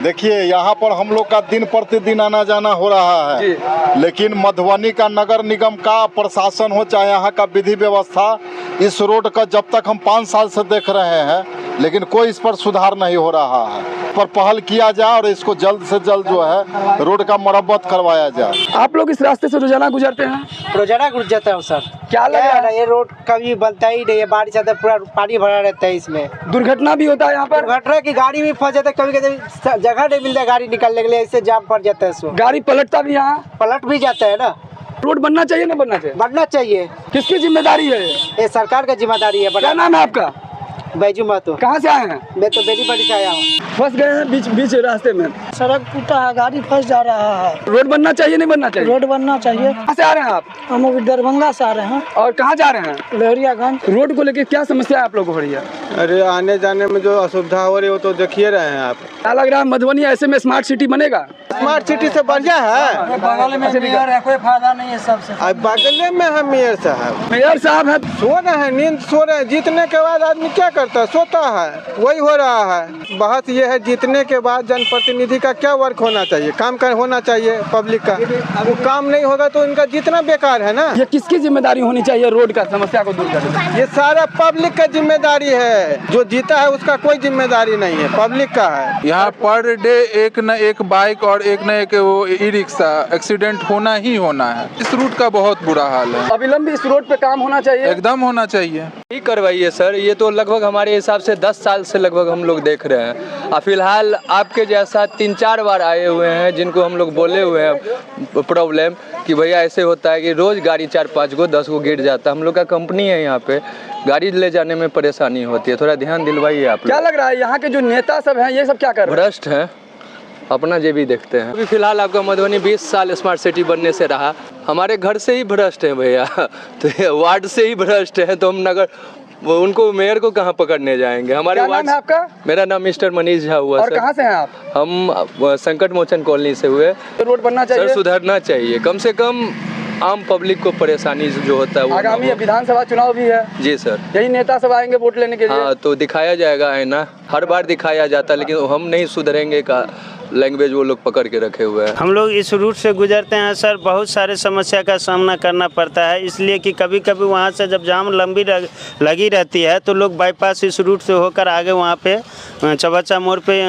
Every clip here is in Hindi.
देखिए यहाँ पर हम लोग का दिन प्रतिदिन आना जाना हो रहा है, लेकिन मधुबनी का नगर निगम का प्रशासन हो चाहे यहाँ का विधि व्यवस्था, इस रोड का जब तक हम 5 साल से देख रहे हैं, लेकिन कोई इस पर सुधार नहीं हो रहा है। पर पहल किया जाए और इसको जल्द से जल्द जो है रोड का मरम्मत करवाया जाए। आप लोग इस रास्ते से रोजाना गुजरते हैं? रोजाना गुजरता हूँ सर। क्या लग रहा है? ये रोड कभी बनता ही नहीं है, बारिश आता है पूरा पानी भरा रहता है, इसमें दुर्घटना भी होता है यहाँ पर? दुर्घटना की गाड़ी भी फंस जाता है, कभी कभी जगह नहीं मिलता गाड़ी निकलने के लिए, इससे जाम पड़ जाता है। इसमें गाड़ी पलटता भी यहाँ पलट भी जाता है ना। रोड बनना चाहिए ना बनना चाहिए? बनना चाहिए। किसकी जिम्मेदारी है ये सरकार का जिम्मेदारी है। क्या नाम है आपका? बैजू महतो। कहाँ से आए हैं? मैं तो बेनीपट्टी से आया हूँ। फंस गए हैं बीच रास्ते में? सड़क टूटा है, गाड़ी फंस जा रहा है। रोड बनना चाहिए नहीं बनना चाहिए? रोड बनना चाहिए। कहाँ से आ रहे हैं आप? हम अभी दरभंगा से आ रहे हैं। और कहाँ जा रहे हैं? लहरियागंज। रोड को लेकर क्या समस्या आप लोग को हो रही है? अरे आने जाने में जो असुविधा हो रही है वो तो देख ही रहे हैं आप। क्या लग रहा है मधुबनी ऐसे में स्मार्ट सिटी बनेगा? स्मार्ट सिटी से बढ़िया है। बगल में मेयर है, कोई फायदा नहीं है सबसे। अब बगल में है मेयर साहब। मेयर साहब है, सो रहे हैं, नींद सो रहे हैं। जीतने के बाद आदमी क्या करता है? सोता है। वही हो रहा है। बात ये है जीतने के बाद जनप्रतिनिधि का क्या वर्क होना चाहिए, काम होना चाहिए पब्लिक का। वो काम नहीं होगा तो इनका जीतना बेकार है ना। ये किसकी जिम्मेदारी होनी चाहिए रोड का समस्या को दूर करने? ये सारा पब्लिक का जिम्मेदारी है। जो जीता है उसका कोई जिम्मेदारी नहीं है, पब्लिक का है। यहाँ पर डे एक न एक बाइक और एक न एक वो ई रिक्शा एक्सीडेंट होना ही होना है। इस रूट का बहुत बुरा हाल है। अविलंब इस रोड पे काम होना चाहिए, एकदम होना चाहिए। ही करवाइए सर। ये तो लगभग हमारे हिसाब से 10 साल से लगभग हम लोग देख रहे हैं। फिलहाल आपके जैसा 3-4 बार आए हुए हैं जिनको हम लोग बोले हुए हैं प्रॉब्लम कि भैया ऐसे होता है कि रोज़ गाड़ी 4-5 गो 10 गो गिर जाता है। हम लोग का कंपनी है, यहाँ पे गाड़ी ले जाने में परेशानी होती है। थोड़ा ध्यान दिलवाइए आप। क्या लग रहा है यहाँ के जो नेता सब हैं ये सब क्या कर रहे हैं? भ्रष्ट हैं, अपना जे भी देखते हैं। अभी फिलहाल आपका मधुबनी 20 साल स्मार्ट सिटी बनने से रहा। हमारे घर से ही भ्रष्ट है भैया, तो वार्ड से ही भ्रष्ट है, तो हम नगर उनको मेयर को कहाँ पकड़ने जाएंगे? हमारे वार्ड है आपका? मेरा नाम मिस्टर मनीष झा हुआ। और कहाँ से हैं आप? हम संकट मोचन कॉलोनी से हुए। तो रोड बनना चाहिए सर, सुधरना चाहिए। कम से कम आम पब्लिक को परेशानी जो होता है वो। आगामी विधानसभा चुनाव भी है। जी सर। यही नेता सब आएंगे वोट लेने के लिए। हाँ, तो दिखाया जाएगा आईना। हर बार दिखाया जाता है, लेकिन हम नहीं सुधरेंगे का लैंग्वेज वो लोग पकड़ के रखे हुए हैं। हम लोग इस रूट से गुजरते हैं सर, बहुत सारे समस्या का सामना करना पड़ता है, इसलिए कि कभी कभी वहाँ से जब जाम लंबी लगी रहती है तो लोग बाईपास इस रूट से होकर आगे वहाँ पे चौबच्चा मोड़ पे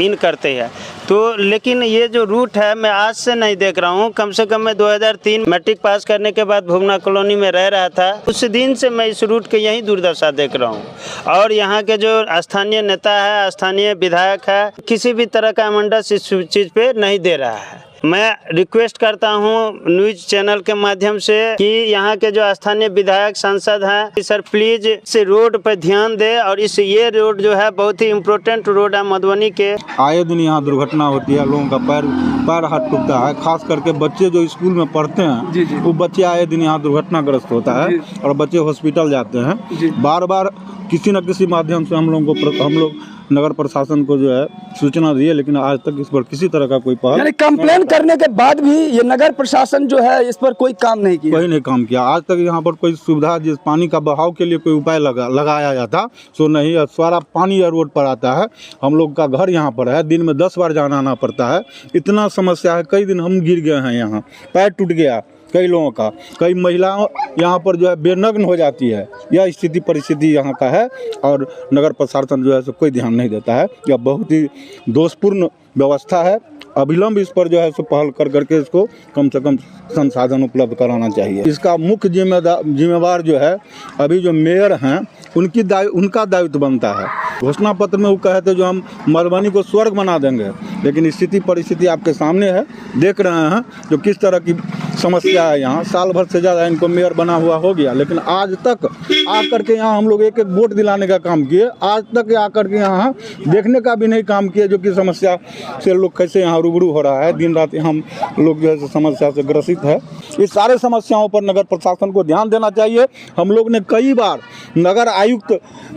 इन करते हैं। तो लेकिन ये जो रूट है मैं आज से नहीं देख रहा हूँ, कम से कम मैं 2003 मैट्रिक पास करने के बाद भुवना कॉलोनी में रह रहा था। उस दिन से मैं इस रूट के यही दुर्दशा देख रहा हूँ। और यहाँ के जो स्थानीय नेता है, स्थानीय विधायक है, किसी भी तरह का अमेंडस इस चीज़ पे नहीं दे रहा है। मैं रिक्वेस्ट करता हूँ न्यूज़ चैनल के माध्यम से कि यहाँ के जो स्थानीय विधायक सांसद हैं, सर प्लीज इस रोड पर ध्यान दे। और ये रोड जो है बहुत ही इम्पोर्टेंट रोड है मधुबनी के। आए दिन यहाँ दुर्घटना होती है, लोगों का पैर हाथ टूटता है। खास करके बच्चे जो स्कूल में पढ़ते हैं वो बच्चे आए दिन यहाँ दुर्घटनाग्रस्त होता है और बच्चे हॉस्पिटल जाते हैं। बार बार किसी न किसी माध्यम से हम लोग नगर प्रशासन को जो है सूचना दी है, लेकिन आज तक इस पर किसी तरह का कोई पहल, यानी कंप्लेन करने के बाद भी ये नगर प्रशासन जो है इस पर कोई काम नहीं किया। कोई नहीं काम किया आज तक। यहाँ पर कोई सुविधा, जिस पानी का बहाव के लिए कोई उपाय लगाया जाता सो नहीं। सारा पानी या रोड पर आता है। हम लोग का घर यहाँ पर है, दिन में 10 बार जाना आना पड़ता है। इतना समस्या है। कई दिन हम गिर गए हैं, यहाँ पैर टूट गया कई लोगों का। कई महिलाओं यहाँ पर जो है बेनग्न हो जाती है। यह स्थिति परिस्थिति यहाँ का है और नगर प्रशासन जो है सो कोई ध्यान नहीं देता है। यह बहुत ही दोषपूर्ण व्यवस्था है। अविलंब इस पर जो है सो पहल करके इसको कम से कम संसाधन उपलब्ध कराना चाहिए। इसका मुख्य जिम्मेवार जो है अभी जो मेयर हैं उनका दायित्व बनता है। घोषणा पत्र में वो कहे थे जो हम मधुबनी को स्वर्ग बना देंगे, लेकिन स्थिति परिस्थिति आपके सामने है, देख रहे हैं जो किस तरह की समस्या है। यहाँ साल भर से ज़्यादा इनको मेयर बना हुआ हो गया, लेकिन आज तक आकर के यहाँ हम लोग एक वोट दिलाने का काम किए, आज तक आकर के यहाँ देखने का भी नहीं काम किए जो कि समस्या से लोग कैसे यहाँ रूबरू हो रहा है। दिन रात हम लोग जो है समस्या से ग्रसित है। इस सारे समस्याओं पर नगर प्रशासन को ध्यान देना चाहिए। हम लोग ने कई बार नगर आयुक्त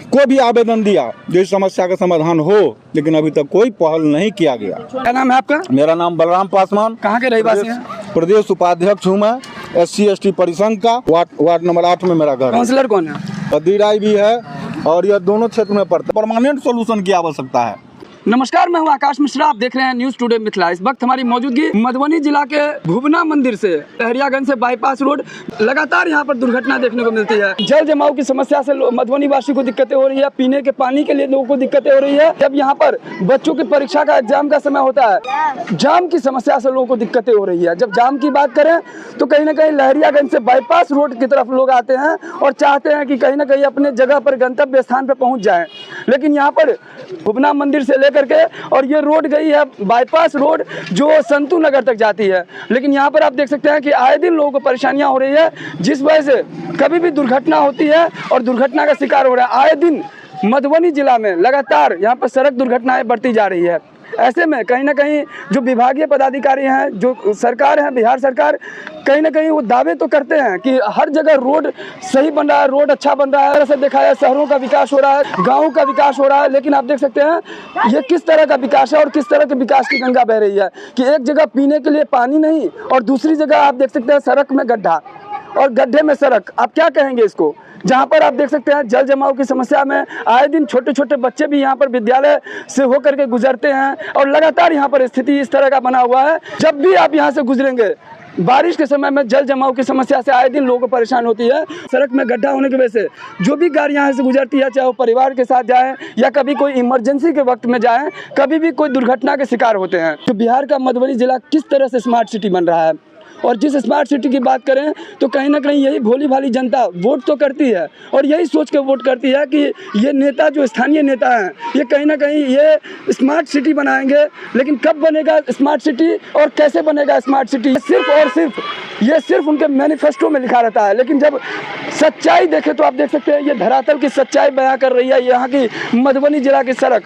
को भी आवेदन दिया जो इस समस्या का समाधान हो, लेकिन अभी तक कोई पहल नहीं किया गया। क्या नाम है आपका? मेरा नाम बलराम पासवान। कहाँ के रहवासी हैं? प्रदेश उपाध्यक्ष हूँ मैं, SC/ST परिसंघ का। वार्ड नंबर 8 में मेरा घर है। काउंसलर कौन है? अदीराई भी है और यह दोनों क्षेत्र में पड़ता है। परमानेंट सोल्यूशन की आवश्यकता है। नमस्कार, मैं हूं आकाश मिश्रा। आप देख रहे हैं न्यूज टुडे मिथिला। इस वक्त हमारी मौजूदगी मधुबनी जिला के भुवना मंदिर से लहरियागंज से बाईपास रोड। लगातार यहां पर दुर्घटना देखने को मिलती है। जल जमाव की समस्या से मधुबनी वासी को दिक्कतें हो रही है, पीने के पानी के लिए लोगों को दिक्कतें हो रही है। जब यहाँ पर बच्चों की परीक्षा का एग्जाम का समय होता है, जाम की समस्या से लोगों को दिक्कतें हो रही है। जब जाम की बात करें तो कहीं ना कहीं लहरियागंज से बाईपास रोड की तरफ लोग आते हैं और चाहते हैं कि कहीं ना कहीं अपने जगह पर गंतव्य स्थान पर पहुंच जाएं। लेकिन यहाँ पर भुवना मंदिर से लेकर के और ये रोड गई है बाईपास रोड जो संतू नगर तक जाती है। लेकिन यहाँ पर आप देख सकते हैं कि आए दिन लोगों को परेशानियां हो रही है, जिस वजह से कभी भी दुर्घटना होती है और दुर्घटना का शिकार हो रहा है। आए दिन मधुबनी जिला में लगातार यहाँ पर सड़क दुर्घटनाएं बढ़ती जा रही है। ऐसे में कहीं ना कहीं जो विभागीय पदाधिकारी हैं, जो सरकार है, बिहार सरकार, कहीं ना कहीं वो दावे तो करते हैं कि हर जगह रोड सही बन रहा है, रोड अच्छा बन रहा है। ऐसे देखा है शहरों का विकास हो रहा है, गाँव का विकास हो रहा है। लेकिन आप देख सकते हैं ये किस तरह का विकास है और किस तरह के विकास की गंगा बह रही है कि एक जगह पीने के लिए पानी नहीं और दूसरी जगह आप देख सकते हैं सड़क में गड्ढा और गड्ढे में सड़क। आप क्या कहेंगे इसको? जहाँ पर आप देख सकते हैं जल जमाव की समस्या में आए दिन छोटे छोटे बच्चे भी यहाँ पर विद्यालय से होकर के गुजरते हैं और लगातार यहाँ पर स्थिति इस तरह का बना हुआ है। जब भी आप यहाँ से गुजरेंगे बारिश के समय में जल जमाव की समस्या से आए दिन लोगों को परेशान होती है। सड़क में गड्ढा होने की वजह से जो भी गाड़ी यहाँ से गुजरती है, चाहे वो परिवार के साथ जाए या कभी कोई इमरजेंसी के वक्त में जाए, कभी भी कोई दुर्घटना के शिकार होते हैं। तो बिहार का मधुबनी जिला किस तरह से स्मार्ट सिटी बन रहा है, और जिस स्मार्ट सिटी की बात करें तो कहीं ना कहीं यही भोली भाली जनता वोट तो करती है और यही सोच के वोट करती है कि ये नेता जो स्थानीय नेता हैं ये कहीं ना कहीं ये स्मार्ट सिटी बनाएंगे। लेकिन कब बनेगा स्मार्ट सिटी और कैसे बनेगा स्मार्ट सिटी, सिर्फ और सिर्फ ये सिर्फ उनके मैनिफेस्टो में लिखा रहता है। लेकिन जब सच्चाई देखें तो आप देख सकते हैं ये धरातल की सच्चाई बयां कर रही है यहाँ की मधुबनी जिला की सड़क।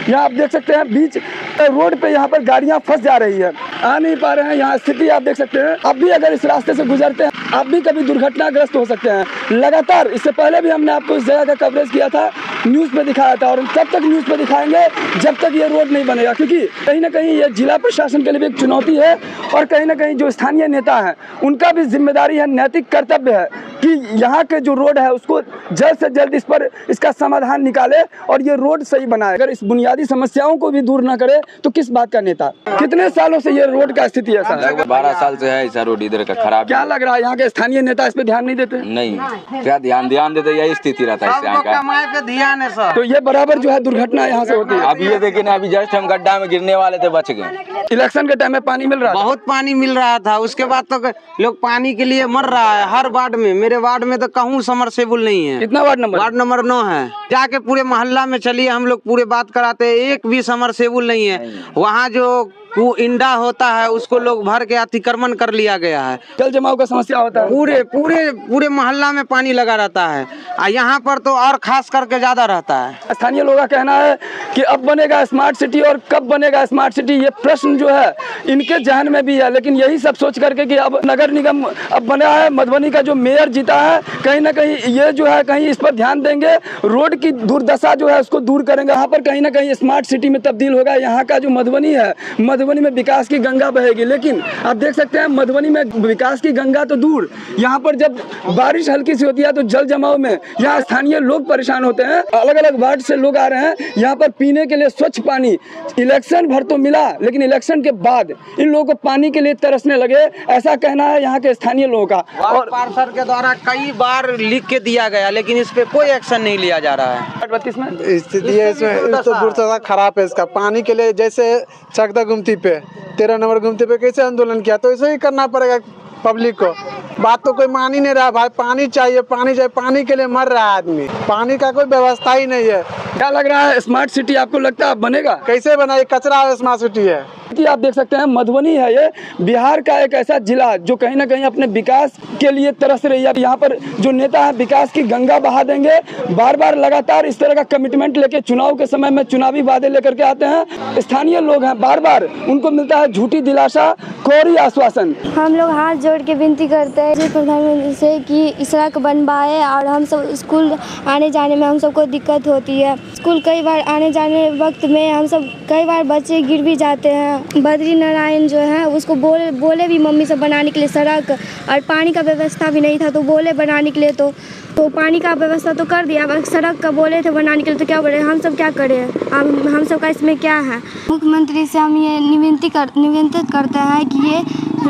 यहाँ आप देख सकते हैं बीच रोड पे यहाँ पर गाड़ियाँ फंस जा रही है, आ नहीं पा रहे हैं। यहाँ स्थिति आप देख सकते हैं। आप भी अगर इस रास्ते से गुजरते हैं आप भी कभी दुर्घटनाग्रस्त हो सकते हैं। लगातार इससे पहले भी हमने आपको इस जगह का कवरेज किया था, न्यूज़ पे दिखाया था और तब तक न्यूज़ पे दिखाएंगे जब तक ये रोड नहीं बनेगा, क्योंकि कहीं ना कहीं ये जिला प्रशासन के लिए भी एक चुनौती है और कहीं ना कहीं जो स्थानीय नेता हैं उनका भी जिम्मेदारी है, नैतिक कर्तव्य है कि यहाँ के जो रोड है उसको जल्द से जल्द इस पर इसका समाधान निकाले और ये रोड सही बनाए। अगर इस बुनियादी समस्याओं को भी दूर न करे तो किस बात का नेता? कितने सालों से ये रोड का स्थिति है? लगभग 12 साल से है ऐसा रोड इधर का खराब। क्या लग रहा है यहाँ के स्थानीय नेता इस पे ध्यान नहीं देते? नहीं, क्या ध्यान देते, यही स्थिति रहता है यहाँ का। पे ध्यान है सर। तो ये बराबर जो है दुर्घटना यहाँ से होती है। अभी ये देखिए ना, अभी जस्ट हम गड्ढा में गिरने वाले थे, बच गए। इलेक्शन के टाइम में पानी मिल रहा था, बहुत पानी मिल रहा था, उसके बाद तो लोग पानी के लिए मर रहा है हर वार्ड में। मेरे वार्ड में तो कहूँ समरसेबुल नहीं है। कितना वार्ड नंबर? वार्ड नंबर 9 है। जाके पूरे मोहल्ला में चलिए, हम लोग पूरे बात कराते हैं, एक भी समरसेबुल नहीं है। वहाँ जो इंडा होता है उसको लोग भर के अतिक्रमण कर लिया गया है। जल जमाव का समस्या होता है, पूरे पूरे पूरे मोहल्ला में पानी लगा रहता है और यहाँ पर तो और खास करके ज्यादा रहता है। स्थानीय लोगों का कहना है कि अब बनेगा स्मार्ट सिटी और कब बनेगा स्मार्ट सिटी, ये प्रश्न जो है इनके जहन में भी है। लेकिन यही सब सोच करके कि अब नगर निगम अब बना है, मधुबनी का जो मेयर जीता है, कहीं ना कहीं ये जो है कहीं इस पर ध्यान देंगे, रोड की दुर्दशा जो है उसको दूर करेंगे। यहाँ पर कहीं ना कहीं स्मार्ट सिटी में तब्दील होगा। यहाँ का जो मधुबनी है, मधुबनी में विकास की गंगा बहेगी। लेकिन आप देख सकते हैं मधुबनी में विकास की गंगा तो दूर, यहाँ पर जब बारिश हल्की सी होती है तो जल जमाव में यहाँ स्थानीय लोग परेशान होते हैं। अलग अलग वार्ड से लोग आ रहे हैं यहाँ पर पीने के लिए स्वच्छ पानी। इलेक्शन भर तो मिला, लेकिन इलेक्शन के बाद इन लोगों को पानी के लिए तरसने लगे, ऐसा कहना है यहाँ के स्थानीय लोगों का। और पार्षद के द्वारा कई बार लिख के दिया गया, लेकिन इस पे कोई एक्शन नहीं लिया जा रहा है। 32 में स्थिति है इसमें तो दुर्दशा खराब है इसका। पानी के लिए जैसे चकदा गुमती पे 13 नंबर गुमती पे कैसे आंदोलन किया, तो ऐसे ही करना पड़ेगा पब्लिक को। बात तो कोई मान ही नहीं रहा भाई, पानी चाहिए, पानी चाहिए, पानी के लिए मर रहा है आदमी, पानी का कोई व्यवस्था ही नहीं है। क्या लग रहा है स्मार्ट सिटी आपको लगता है बनेगा? कैसे बना, ये कचरा स्मार्ट सिटी है। आप देख सकते हैं मधुबनी है ये बिहार का एक ऐसा जिला जो कहीं ना कहीं अपने विकास के लिए तरस रही है। यहाँ पर जो नेता है विकास की गंगा बहा देंगे, बार बार लगातार इस तरह का कमिटमेंट लेके चुनाव के समय में चुनावी वादे लेकर के आते हैं। स्थानीय लोग हैं, बार बार उनको मिलता है झूठी दिलासा, कोरी आश्वासन। हम लोग हाथ जोड़ के विनती करते हैं प्रधानमंत्री से कि सड़क बनवाए और हम सब स्कूल आने जाने में हम सबको दिक्कत होती है। स्कूल कई बार आने जाने वक्त में हम सब कई बार बच्चे गिर भी जाते हैं बद्री नारायण जो है उसको बोले भी मम्मी से बनाने के लिए सड़क, और पानी का व्यवस्था भी नहीं था तो बोले बनाने के लिए, तो पानी का व्यवस्था तो कर दिया, बस सड़क का बोले थे बनाने के लिए, तो क्या बोले, हम सब क्या करें, अब हम सब का इसमें क्या है। मुख्यमंत्री से हम ये निवेदित करते हैं कि ये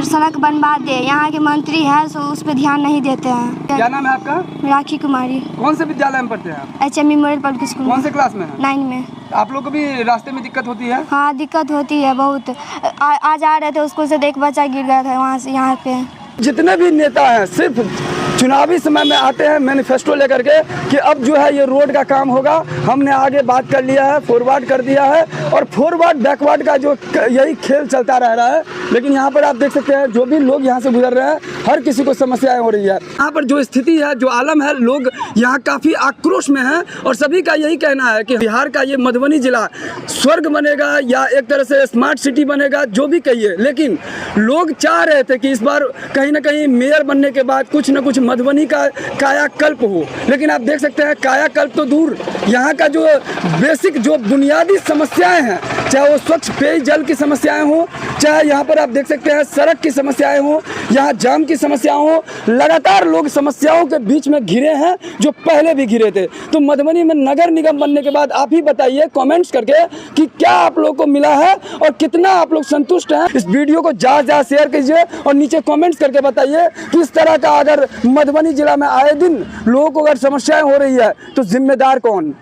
सड़क बनवा दे, यहाँ के मंत्री है सो उस पर ध्यान नहीं देते हैं। क्या नाम है आपका? राखी कुमारी। कौन से विद्यालय में पढ़ते हैं आप? HME model public school. कौन से क्लास में है? 9 में। आप लोग को भी रास्ते में दिक्कत होती है? हाँ दिक्कत होती है बहुत। आज आ रहे थे स्कूल से, एक बच्चा गिर गया था वहाँ से यहाँ पे। जितने भी नेता हैं सिर्फ चुनावी समय में आते हैं मैनिफेस्टो लेकर के कि अब जो है ये रोड का काम होगा, हमने आगे बात कर लिया है, फॉरवर्ड कर दिया है, और फॉरवर्ड बैकवर्ड का जो यही खेल चलता रह रहा है। लेकिन यहाँ पर आप देख सकते हैं जो भी लोग यहाँ से गुजर रहे हैं हर किसी को समस्याएं हो रही है। यहाँ पर जो स्थिति है, जो आलम है, लोग यहाँ काफ़ी आक्रोश में हैं और सभी का यही कहना है कि बिहार का ये मधुबनी जिला स्वर्ग बनेगा या एक तरह से स्मार्ट सिटी बनेगा, जो भी कहिए। लेकिन लोग चाह रहे थे कि इस बार कहीं ना कहीं मेयर बनने के बाद कुछ न कुछ मधुबनी का कायाकल्प हो। लेकिन आप देख सकते हैं कायाकल्प तो दूर, यहाँ का जो बेसिक जो बुनियादी समस्याएं हैं, चाहे वो स्वच्छ पेयजल की समस्याएं हो, चाहे यहाँ पर आप देख सकते हैं सड़क की समस्याएं हो, यहाँ जाम की समस्याएं हो, लगातार लोग समस्याओं के बीच में घिरे हैं जो पहले भी घिरे थे। तो मधुबनी में नगर निगम बनने के बाद आप ही बताइए कमेंट्स करके कि क्या आप लोग को मिला है और कितना आप लोग संतुष्ट हैं। इस वीडियो को ज़्यादा शेयर कीजिए और नीचे कमेंट्स करके बताइए कि इस तरह का अगर मधुबनी जिला में आए दिन लोगों को अगर समस्याएं हो रही है तो जिम्मेदार कौन।